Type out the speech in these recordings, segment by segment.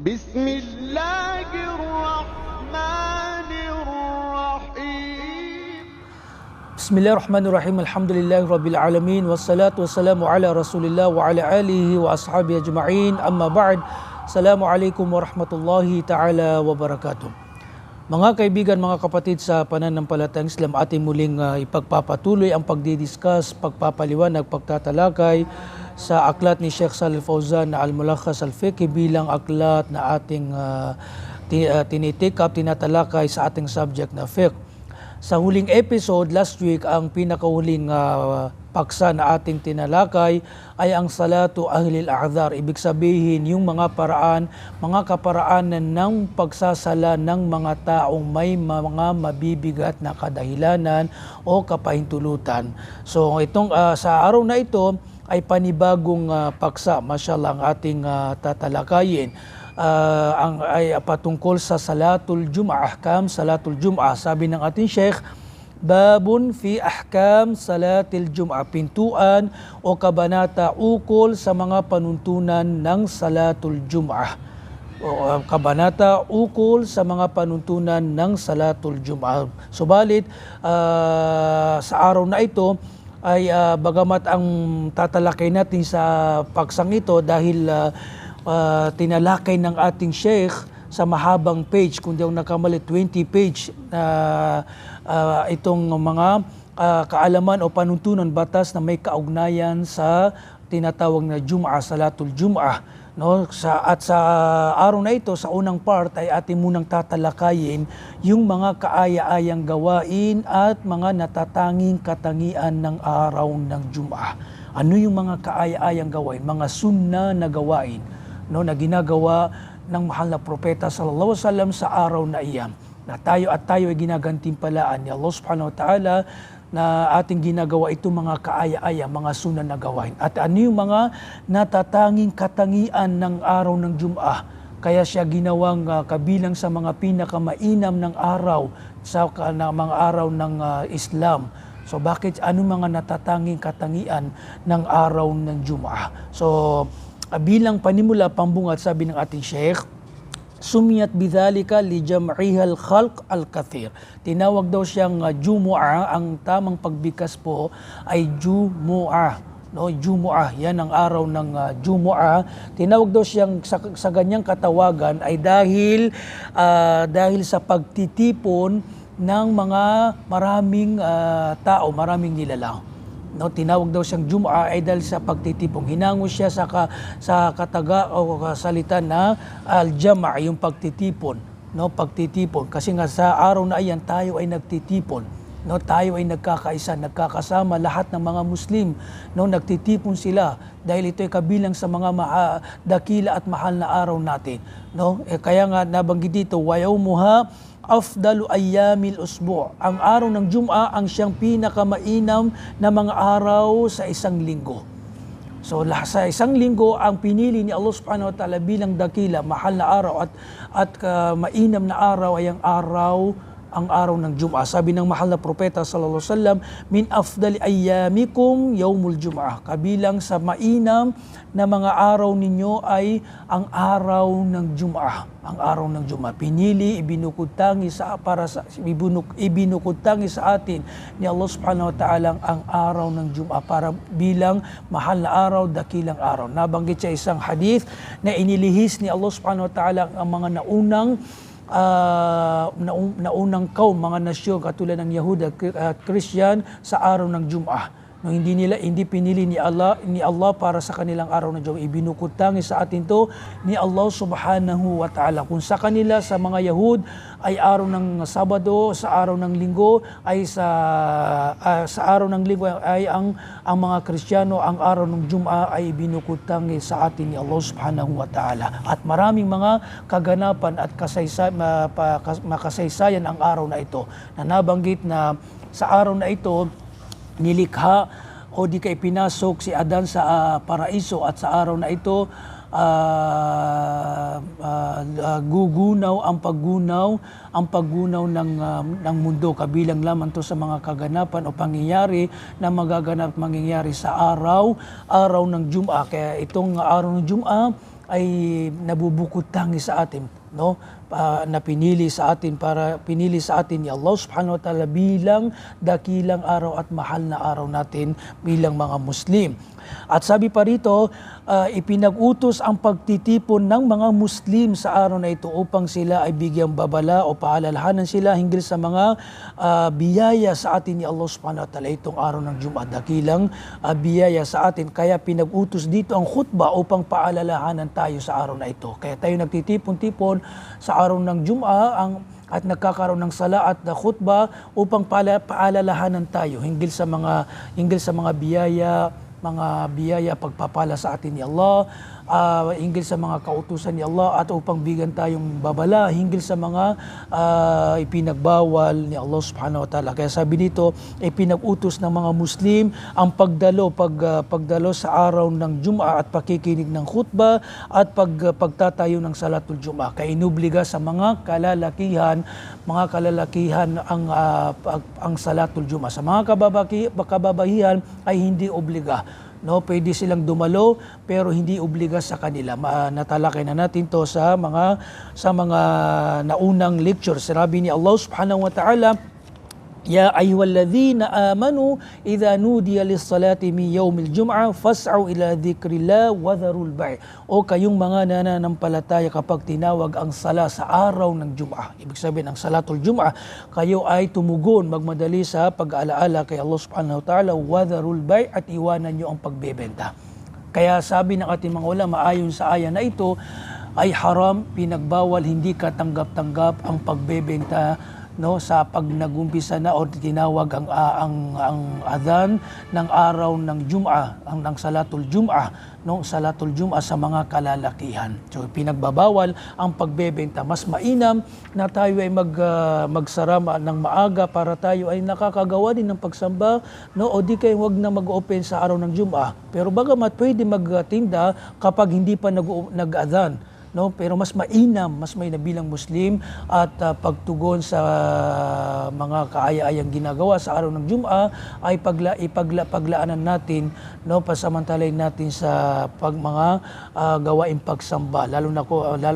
بسم الله الرحمن الرحيم Bismillahirrahmanirrahim. Alhamdulillahirabbil alamin wassalatu wassalamu ala Rasulillah wa ala alihi wa ashabihi ajma'in. Amma ba'd. Assalamualaikum warahmatullahi taala wabarakatuh. Mga kaibigan, mga kapatid sa pananampalatayang Islam, ating muling ipagpapatuloy ang pagdidiscuss, pagpapaliwanag, pagtatalakay sa aklat ni Sheikh Shalih Al Fawzan na Al-Mulakhas Al-Fiqhi bilang aklat na ating tinitikap, tinatalakay sa ating subject na fiqh. Sa huling episode last week, ang pinakahuling paksa na ating tinalakay ay ang salatu ahlil a'dhar. Ibig sabihin yung mga paraan, mga kaparaanan ng pagsasala ng mga taong may mga mabibigat na kadahilanan o kapahintulutan. So itong sa araw na ito ay panibagong paksa, mashallah, ang ating tatalakayin. Ay patungkol sa Salatul Jum'ah, ahkam Salatul Jum'ah. Sabi ng ating Sheikh, babun fi ahkam Salatil Jum'ah, pintuan o kabanata ukol sa mga panuntunan ng Salatul Jum'ah. Kabanata ukol sa mga panuntunan ng Salatul Jum'ah. Subalit, sa araw na ito ay bagamat ang tatalakay natin sa paksang ito dahil tinalakay ng ating Sheikh sa mahabang page, kung di ako nakamali 20 page itong mga kaalaman o panuntunan batas na may kaugnayan sa tinatawag na Jum'ah, Salatul Jum'ah. No, sa araw na ito, sa unang part ay ating munang tatalakayin yung mga kaaya-ayang gawain at mga natatanging katangian ng araw ng Jum'ah. Ano yung mga kaaya-ayang gawain, mga sunna na gawain, no, na ginagawa ng mahal na propeta sallallahu alaihi wasallam sa araw na iyan, na tayo ay ginagantimpalaan ni Allah subhanahu wa ta'ala na ating ginagawa ito mga kaaya-aya, mga sunna na gawain. At ano yung mga natatanging katangian ng araw ng Jum'ah, kaya siya ginawang kabilang sa mga pinakamainam ng araw sa mga araw ng Islam. So bakit ano mga natatanging katangian ng araw ng Jum'ah? So bilang panimula, pambungat, sabi ng ating Sheikh, sumiyat bidhalika li jam'ihal khalq al-kathir. Tinawag daw siyang Jumu'ah, ang tamang pagbigkas po ay Jumu'ah. No, Jumu'ah, yan ang araw ng Jumu'ah. Tinawag daw siyang sa ganyang katawagan ay dahil sa pagtitipon ng mga maraming tao, maraming nilalang. No, tinawag daw siyang Jum'ah ay dahil sa pagtitipon. Hinango siya sa kataga o kasalita na al-jama', yung pagtitipon. No, pagtitipon. Kasi nga sa araw na iyan tayo ay nagtitipon. No, tayo ay nagkakaisa, nagkakasama lahat ng mga Muslim. No, nagtitipon sila dahil ito ay kabilang sa mga dakila at mahal na araw natin. No, kaya nga nabanggit dito, wa yawmuha afdalu ayyamil usbu'. Ang araw ng Jum'ah ang siyang pinakamainam na mga araw sa isang linggo. So sa isang linggo, ang pinili ni Allah subhanahu wa ta'ala bilang dakila, mahal na araw at mainam na araw ay ang araw ng Jum'ah. Sabi ng mahal na propeta sallallahu alaihi wasallam, min afdali ayyamikum yaumul Jum'ah. Kabilang sa mainam na mga araw ninyo ay ang araw ng Jum'ah. Ang araw ng Jum'ah. Pinili, ibinukod-tangi sa atin ni Allah subhanahu wa ta'ala ang araw ng Jum'ah para bilang mahal na araw, dakilang araw. Nabanggit sa isang hadith na inilihis ni Allah subhanahu wa ta'ala ang mga naunang kaum, mga nasyon katulad ng Yahuda at Christian sa araw ng Jum'ah. No, hindi pinili ni Allah para sa kanilang araw ng Jum'ah. Ibinukod-tangi sa atin to ni Allah subhanahu wa ta'ala. Kung sa kanila, sa mga Yahud ay araw ng Sabado, sa araw ng Linggo ay sa araw ng Linggo ay ang mga Kristiyano, ang araw ng Jum'ah ay ibinukod-tangi sa atin ni Allah subhanahu wa ta'ala. At maraming mga kaganapan at makasaysayan ang araw na ito, na nabanggit na sa araw na ito nilikha o di kay pinasok si Adan sa paraiso, at sa araw na ito gugunaw ang paggunaw ng mundo, kabilang lamang to sa mga kaganapan o pangyayari na mangyayari sa araw ng Jum'ah. Kaya itong araw ng Jum'ah ay nabubukod tangi sa atin, no? Na pinili sa atin ni Allah subhanahu wa ta'ala bilang dakilang araw at mahal na araw natin bilang mga Muslim. At sabi pa rito, ipinag-utos ang pagtitipon ng mga Muslim sa araw na ito upang sila ay bigyang babala o paalalahanan sila hinggil sa mga biyaya sa atin ni Allah subhanahu wa ta'ala itong araw ng Jum'ah, dakilang biyaya sa atin. Kaya pinag-utos dito ang khutbah upang paalalahanan tayo sa araw na ito. Kaya tayo nagtitipon-tipon sa araw ng Jum'ah at nagkakaroon ng sala at khutbah upang paalalahanan tayo hinggil sa mga biyaya pagpapala sa atin ni Allah, hinggil sa mga kautusan ni Allah, at upang bigyan tayong babala hinggil sa mga ipinagbawal ni Allah subhanahu wa ta'ala. Kaya sabi dito, ipinag-utos ng mga Muslim ang pagdalo sa araw ng Jum'ah at pakikinig ng khutbah at pagtatayo ng salatul Jum'ah. Kaya inubliga sa mga kalalakihan ang salatul Jum'ah. Sa mga kababahihan ay hindi obliga. No, pwede silang dumalo pero hindi obliga sa kanila. Natalakay na natin to sa mga naunang lecture. Sinabi ni Allah subhanahu wa ta'ala, Ya ayyuhalladhina amanu idza nudiya lis-salati min yaumil jum'ah fas'au ila dzikrillah wa dharul bai'. O kayong mga nananampalataya, kapag tinawag ang sala sa araw ng Jum'ah, ibig sabihin ang salatul Jum'ah, kayo ay tumugon, magmadali sa pag-aalaala kay Allah subhanahu wa ta'ala, wa dharul bai', at iwanan niyo ang pagbebenta. Kaya sabi ng ating mga ulama, ayon sa aya na ito, ay haram, pinagbawal, hindi katanggap-tanggap ang pagbebenta, no, sa pag nagumpisa na o tinawag ang adhan ng araw ng Jum'ah, ng salatul Jum'ah, no, salatul Jum'ah sa mga kalalakihan. So pinagbabawal ang pagbebenta. Mas mainam na tayo ay magsara ng maaga para tayo ay nakakagawa din ng pagsamba, no, o di kayo wag na mag-open sa araw ng Jum'ah. Pero bagamat pwede magtinda kapag hindi pa nag-adhan. No, pero mas mainam bilang Muslim at pagtugon sa mga kaaya-ayang ginagawa sa araw ng Jum'ah ay paglaanan natin, no, pasamantalain natin sa mga gawaing pagsamba, lalo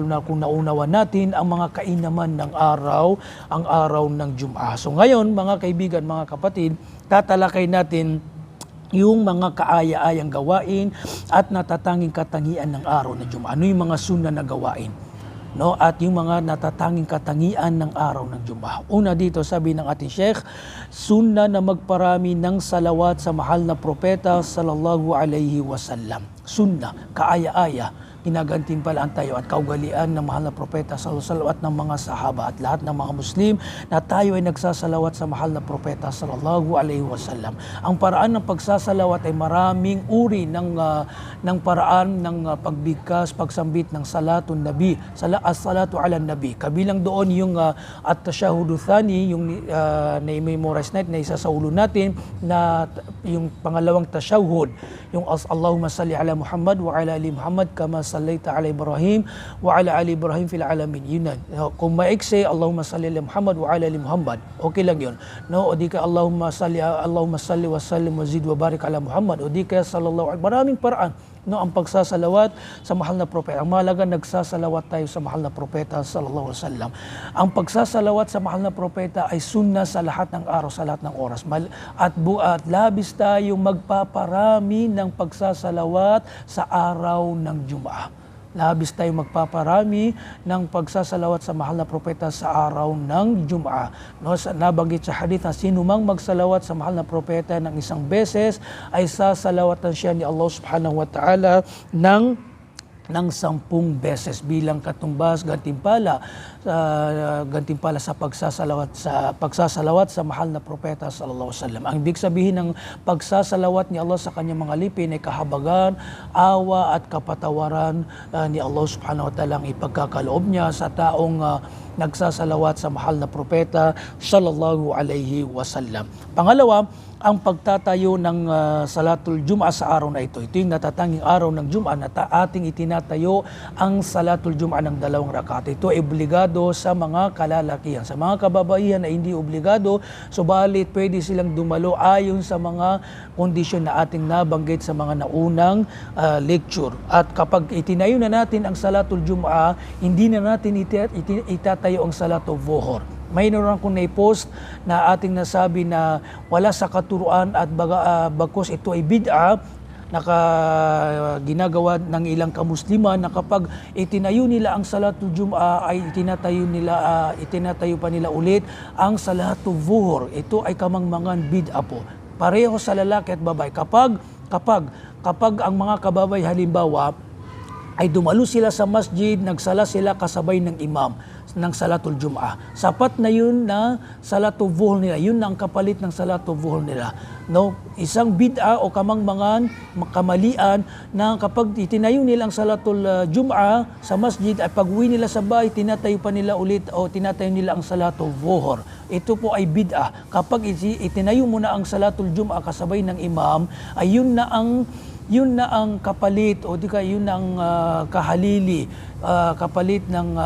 na kung naunawa natin ang mga kainaman ng ang araw ng Jum'ah. So ngayon, mga kaibigan, mga kapatid, tatalakay natin yung mga kaaya-ayang gawain at natatanging katangian ng araw ng Jum'ah. Ano yung mga sunna na gawain? No, at yung mga natatanging katangian ng araw ng Jum'ah. Una dito, sabi ng ating Sheikh, sunna na magparami ng salawat sa mahal na propeta sallallahu alaihi wasallam. Sunna, kaaya-aya, ginagantimpalaan tayo at kaugalian ng mahal na propeta sallallahu alaihi wasallam at ng mga sahaba at lahat ng mga Muslim na tayo ay nagsasalawat sa mahal na propeta sallallahu alaihi wasallam. Ang paraan ng pagsasalawat ay maraming uri ng paraan ng pagbigkas, pagsambit ng salatun nabi, as-salatu ala nabi. Kabilang doon yung at-tashahudu thani, yung na-memorize natin, na isa sa ulo natin, na yung pangalawang tashahud, yung Allahumma salli ala Muhammad wa ala ali Muhammad kama sallaita ala Ibrahim wa ala ali Ibrahim fil alamin. Yun. Kung maiksi, Allahumma salli ala Muhammad wa ala ali Muhammad, okay lang yun. No, o di ka Allahumma salli wa sallim wa zid wa barik ala Muhammad, o di ka sallallahu alaihi. Maraming paraan, no, ang pagsasalawat sa mahal na propeta. Ang mahalaga, nagsasalawat tayo sa mahal na propeta sallallahu alaihi wasallam. Ang pagsasalawat sa mahal na propeta ay sunna sa lahat ng araw, sa lahat ng oras. At labis tayo magpaparami ng pagsasalawat sa araw ng Jum'ah. Labis tayo magpaparami ng pagsasalawat sa mahal na propeta sa araw ng Jum'ah. No, nabanggit sa hadith na sino mang magsalawat sa mahal na propeta ng isang beses ay sasalawatan siya ni Allah subhanahu wa ta'ala ng 10 beses bilang katumbas, gantimpala sa pagsasalawat sa mahal na propeta sallallahu alaihi wasallam. Ang ibig sabihin ng pagsasalawat ni Allah sa kanyang mga lipin ay kahabagan, awa at kapatawaran ni Allah subhanahu wa ta'ala ang ipagkakaloob niya sa taong nagsasalawat sa mahal na propeta sallallahu alaihi wasallam. Pangalawa, ang pagtatayo ng Salatul Jum'ah sa araw na ito. Ito yung natatanging araw ng Jum'ah na ating itinatayo ang Salatul Jum'ah ng 2 rakaat. Ito ay obligado sa mga kalalakihan. Sa mga kababaihan na hindi obligado, subalit pwede silang dumalo ayon sa mga kondisyon na ating nabanggit sa mga naunang lecture. At kapag itinayo na natin ang Salatul Jum'ah, hindi na natin itatayo ang Salatul Zuhur. Mayroon akong na-post na ating nasabi na wala sa katuruan at bagkus ito ay bid'a na ginagawa ng ilang kamusliman na kapag itinayo nila ang Salatul Jum'ah ay itinatayo pa nila ulit ang Salatul Zuhur. Ito ay kamangmangan bid'a po. Pareho sa lalaki at babae. Kapag ang mga kababay halimbawa ay dumalo sila sa masjid, nagsala sila kasabay ng imam ng Salatul Jum'ah. Sapat na yun na Salatul Zuhur nila. Yun na ang kapalit ng Salatul Zuhur nila. No? Isang bid'a o kamangmangan, kamalian na kapag itinayo nila ang Salatul Jum'ah sa masjid ay pag-uwi nila sa bahay, tinatayo pa nila ulit o tinatayo nila ang Salatul Zuhur. Ito po ay bid'a. Kapag itinayo mo na ang Salatul Jum'ah kasabay ng imam, ay yun na ang kapalit o di ka yun ang kahalili, kapalit ng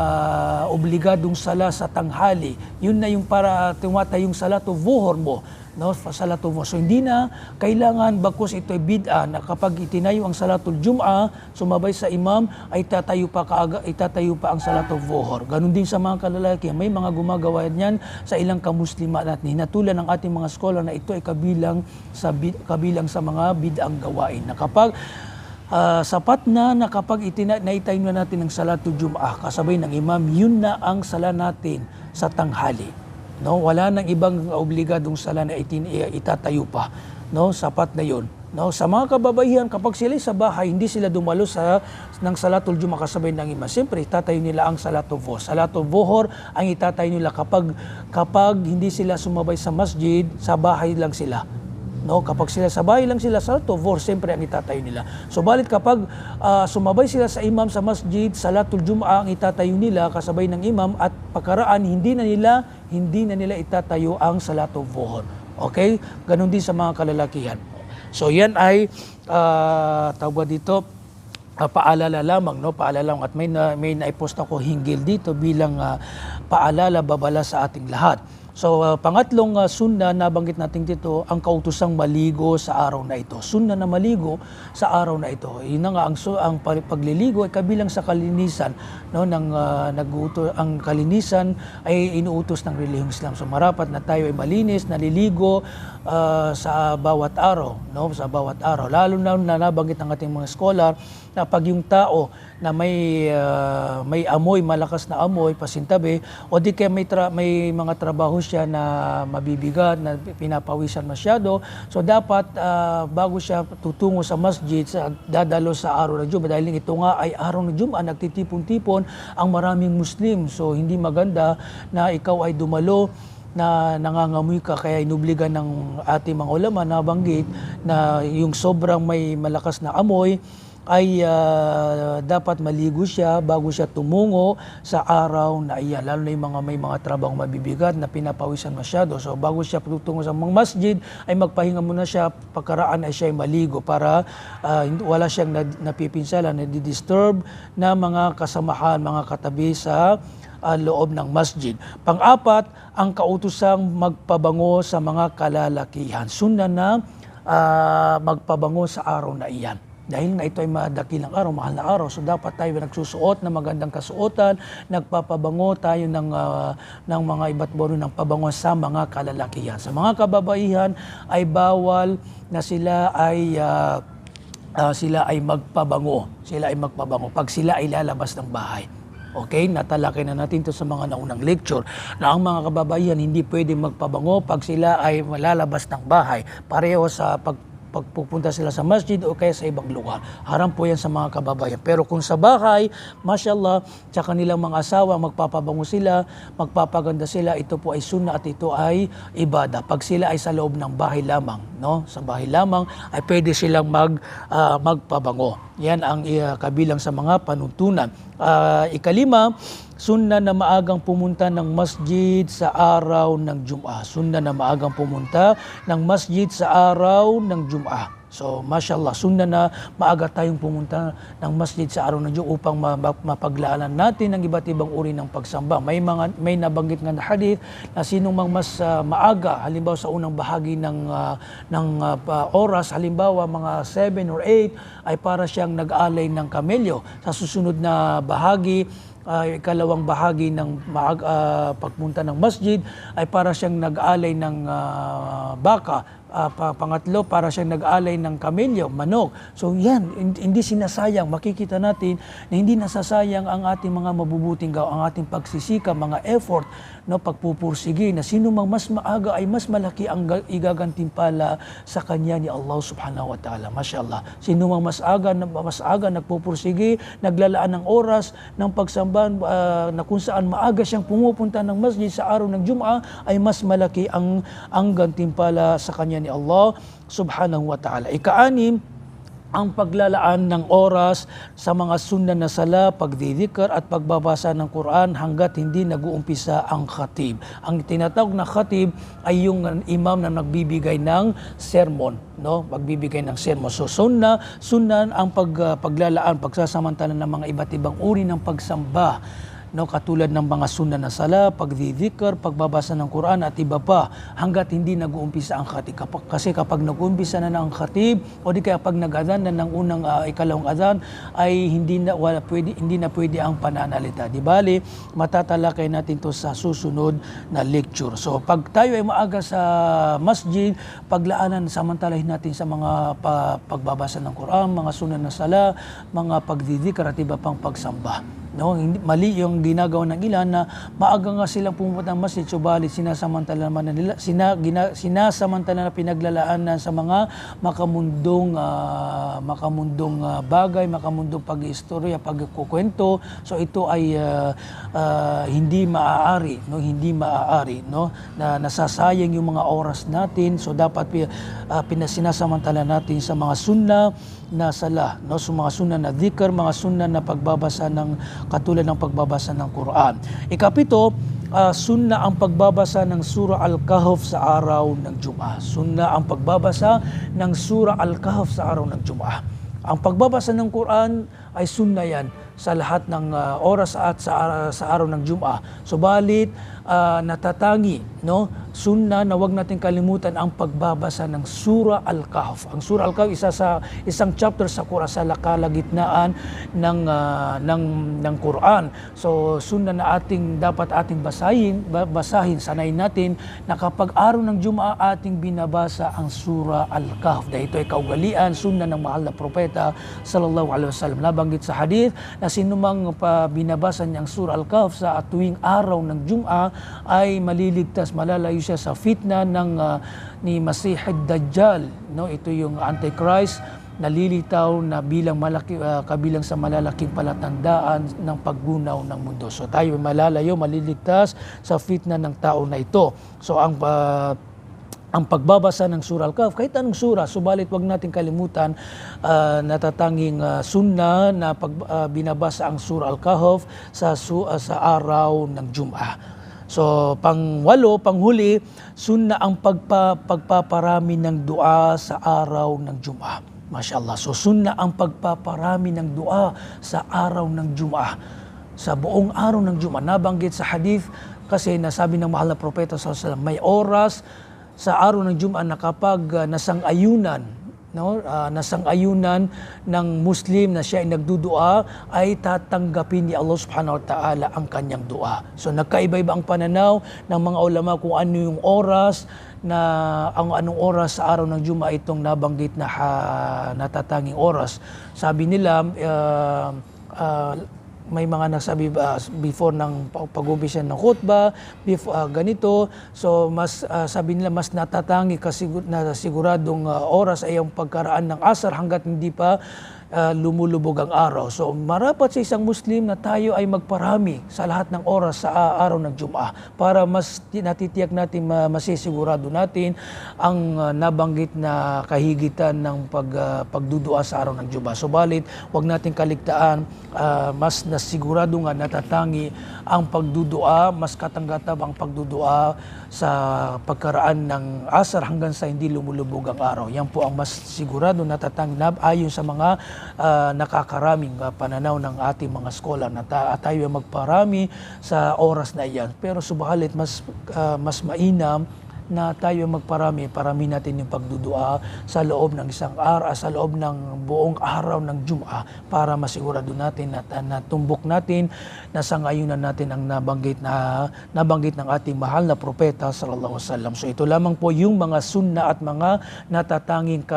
obligadong sala sa tanghali. Yun na yung para tumatayong Salatul Zuhur mo, no? Salatul Zuhur. So hindi na kailangan bagkus ito ay bid'a na kapag itinayo ang Salatul Jum'ah, sumabay sa imam ay itatayo pa ang Salatul Zuhur. Ganun din sa mga kalalaki, may mga gumagawa niyan sa ilang kamusliman at hinatulan ng ating mga scholar na ito ay kabilang sa mga bid'ang gawain. Na kapag sapat na kapag naitayo na natin ang Salatul Jum'ah kasabay ng imam, yun na ang sala natin sa tanghali. No, wala nang ibang obligadong sala na itatayo pa. No, sapat na 'yon. No, sa mga kababaihan kapag sila sa bahay, hindi sila dumalo ng Salatul Jum'ah kasabay ng imam. Siyempre, itatayo nila ang Salatul Zuhur. Salatul Zuhur ang itatayo nila kapag hindi sila sumabay sa masjid, sa bahay lang sila. No, kapag sila sa bahay lang sila, Salatul Zuhur siyempre ang itatayo nila. So balit kapag sumabay sila sa imam sa masjid, Salatul Jum'ah ang itatayo nila kasabay ng imam at pagkaraan hindi na nila itatayo ang Salatul Zuhur. Okay? Ganon din sa mga kalalakihan. So yan ay tawag dito paalala lamang, no? Paalala lang at may naipost ako hinggil dito bilang paalala babala sa ating lahat. So pangatlong sunna nabanggit natin dito, ang kautosang maligo sa araw na ito. Sunna na maligo sa araw na ito. Yun na nga ang pagliligo ay kabilang sa kalinisan, no, ang kalinisan ay inuutos ng relihiyong Islam. So marapat na tayo ay malinis, naliligo sa bawat araw, no, sa bawat araw. Lalo na nabanggit ng ating mga scholar na pag yung tao na may amoy, malakas na amoy, pasintabi, o di kaya may mga trabaho siya na mabibigat, na pinapawisan masyado, so dapat bago siya tutungo sa masjid, dadalo sa araw ng Jum'ah, dahil ito nga ay araw ng Jum'ah, nagtitipon-tipon ang maraming Muslim. So hindi maganda na ikaw ay dumalo na nangangamoy ka, kaya inubligan ng ating mga ulama na banggit na yung sobrang may malakas na amoy ay dapat maligo siya bago siya tumungo sa araw na iyan. Lalo na yung may mga trabaho mabibigat na pinapawisan masyado. So bago siya tutungo sa mga masjid, ay magpahinga muna siya, pagkaraan ay siya ay maligo para wala siyang napipinsala, nadidisturb na mga kasamahan, mga katabi sa loob ng masjid. Pang-apat, ang kautosang magpabango sa mga kalalakihan. Sunna na magpabango sa araw na iyan. Dahil nga ito ay madakilang araw, mahal na araw, so dapat tayo nagsusuot ng magandang kasuotan, nagpapabango tayo ng mga iba't ibang ng pabango sa mga kalalakihan. Sa mga kababaihan ay bawal na sila ay magpabango. Sila ay magpabango pag sila ay lalabas ng bahay. Okay, natalakay na natin ito sa mga naunang lecture na ang mga kababaihan hindi pwedeng magpabango pag sila ay lalabas ng bahay. Pareho sa pagpupunta sila sa masjid o kaya sa ibang lugar. Haram po yan sa mga kababayan. Pero kung sa bahay, mashallah, sa kanilang mga asawa, magpapabango sila, magpapaganda sila, ito po ay sunna at ito ay ibada. Pag sila ay sa loob ng bahay lamang, no? Sa bahay lamang, ay pwede silang magpabango. Yan ang kabilang sa mga panuntunan. Ikalima, sunna na maagang pumunta ng masjid sa araw ng Jum'ah. Sunna na maagang pumunta ng masjid sa araw ng Jum'ah. So, mashallah, sunna na maaga tayong pumunta ng masjid sa araw ng Jum'ah upang mapaglaanan natin ang iba't ibang uri ng pagsamba. May nabanggit nga na hadith na sinong mang mas maaga, halimbawa sa unang bahagi ng oras, halimbawa mga 7 or 8, ay para siyang nag-alay ng kamelyo. Sa susunod na bahagi, ikalawang bahagi ng pagpunta ng masjid ay para siyang nag-alay ng baka. Pangatlo, para siyang nag-alay ng kamelyo, manok. So yan, hindi sinasayang. Makikita natin na hindi nasasayang ang ating mga mabubuting gawa, ang ating pagsisika, mga effort, no, pagpupursige na sino mang mas maaga ay mas malaki ang igagantimpala sa kanya ni Allah subhanahu wa ta'ala. Mashallah. Sino mang mas aga nagpupursige, naglalaan ng oras ng pagsambahan na kung saan maaga siyang pumupunta ng masjid sa araw ng Jum'ah ay mas malaki ang gantimpala sa kanya ni Allah subhanahu wa ta'ala. Ika-anim, ang paglalaan ng oras sa mga sunna na sala, pagdidikar at pagbabasa ng Quran hanggat hindi nag-uumpisa ang khatib. Ang tinatawag na khatib ay yung imam na nagbibigay ng sermon, no? Magbibigay ng sermon. So sunna ang paglalaan, pagsasamantala ng mga iba't ibang uri ng pagsamba, no, katulad ng mga sunna na sala, pagdidikar, pagbabasa ng Quran at iba pa hanggat hindi nag-uumpisa ang khatib. Kasi kapag nag-uumpisa na ng khatib o di kaya pag nag-adhan na ng unang ikalawang adhan ay hindi na pwede ang pananalita. Di bali, matatalakay natin to sa susunod na lecture. So pag tayo ay maaga sa masjid, paglaanan, samantalahin natin sa mga pagbabasa ng Quran, mga sunna na sala, mga pagdidikar at iba pang pagsamba. No, mali yung ginagawa ng ilan na maaga nga silang pumunta ng masjid, subalit sinasamantala na pinaglalaanan sa mga makamundong bagay, makamundong pag-istorya, pagkukwento. So ito ay hindi maaari, no, na nasasayang yung mga oras natin. So dapat sinasamantala natin sa mga sunna na sala, no, so mga sunna na dhikr, mga sunna na pagbabasa ng katulad ng pagbabasa ng Quran. Ikapito, sunna ang pagbabasa ng Surah Al-Kahf sa araw ng Jum'ah. Sunna ang pagbabasa ng Surah Al-Kahf sa araw ng Jum'ah. Ang pagbabasa ng Quran ay sunna yan sa lahat ng oras at sa araw ng Jum'ah. Subalit, natatangi, no, sunna na wag natin kalimutan ang pagbabasa ng Surah Al-Kahf. Ang Surah Al-Kahf isang chapter sa Quran, sa kalagitnaan ng Quran. So sunna na dapat ating basahin, sanayin natin na kapag araw ng Jum'ah ating binabasa ang Surah Al-Kahf. Dahil ito ay kaugalian, sunna ng mahal na propeta sallallahu alaihi wasallam. Nabanggit sa hadith na sinumang binabasa niyang Surah Al-Kahf sa tuwing araw ng Jum'ah ay maliligtas, malalayo siya sa fitna ni Masih ad-Dajjal, no? Ito yung Antichrist, nalilitaw na kabilang sa malalaking palatandaan ng paggunaw ng mundo. So tayo malalayo, maliligtas sa fitna ng tao na ito. So ang pagbabasa ng Surah Al-Kahf, kahit anong surah, subalit wag natin kalimutan natatanging sunna na binabasa ang Surah Al-Kahf sa araw ng Jum'ah. So, panghuli, sunna ang pagpaparami ng dua sa araw ng Jum'ah. Mashallah. So, sunna ang pagpaparami ng dua sa araw ng Jum'ah. Sa buong araw ng Jum'ah. Nabanggit sa hadith kasi nasabi ng mahal na propeta sallallahu alaihi wasallam, may oras sa araw ng Jum'ah na kapag nasang-ayunan ng Muslim na siya ay nagdudua, ay tatanggapin ni Allah subhanahu wa ta'ala ang kanyang dua. So nagkaiba-iba ang pananaw ng mga ulama kung ano yung oras anong oras sa araw ng Jum'ah itong nabanggit na natatanging oras. Sabi nila, may mga nagsabi before ng pag-umpisa ng khutbah, ganito. So mas sabi nila mas natatangi kasi na siguradong oras ay ang pagkaraan ng asar hanggat hindi pa lumulubog ang araw. So marapat sa isang Muslim na tayo ay magparami sa lahat ng oras sa araw ng Jum'ah para mas natitiyak natin, masisigurado natin ang nabanggit na kahigitan ng pagdudua sa araw ng Jum'ah. Subalit, wag natin kaligtaan, mas nasigurado nga natatangi ang pagdudua, mas katanggap ang pagdudua sa pagkaraan ng asar hanggang sa hindi lumulubog ang araw. Yan po ang mas sigurado natatanggap ayon sa mga nakakaraming pananaw ng ating mga scholar na tayo magparami sa oras na iyan. Pero subalit mas mainam na tayo parami natin yung pagdudua sa loob ng sa loob ng buong araw ng Jum'ah para masigurado natin na natumbok natin na sangayunan natin ang nabanggit ng ating mahal na propeta sallallahu alaihi wasallam. So ito lamang po yung mga sunna at mga natatanging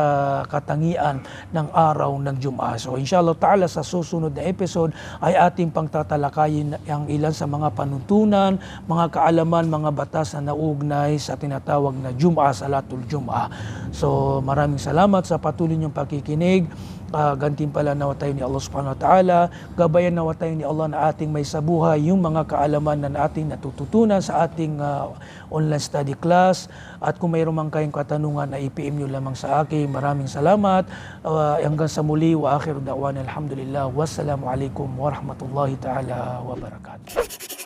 katangian ng araw ng Jum'ah. So inshallah ta'ala sa susunod na episode ay ating pangtatalakayin ang ilan sa mga panuntunan, mga kaalaman, mga batas na nauugnay sa tinatawag na Jum'ah, Salatul Jum'ah. So maraming salamat sa patuloy niyong pakikinig. Gantimpala nawa tayo ni Allah subhanahu wa ta'ala. Gabayan nawa tayo ni Allah na ating may sabuhay yung mga kaalaman na ating natututunan sa ating online study class. At kung mayroon man kayong katanungan na i-PM nyo lamang sa akin. Maraming salamat. Hanggang sa muli, wa akhiru da'wana alhamdulillah. Wassalamu alaikum warahmatullahi ta'ala wabarakatuh.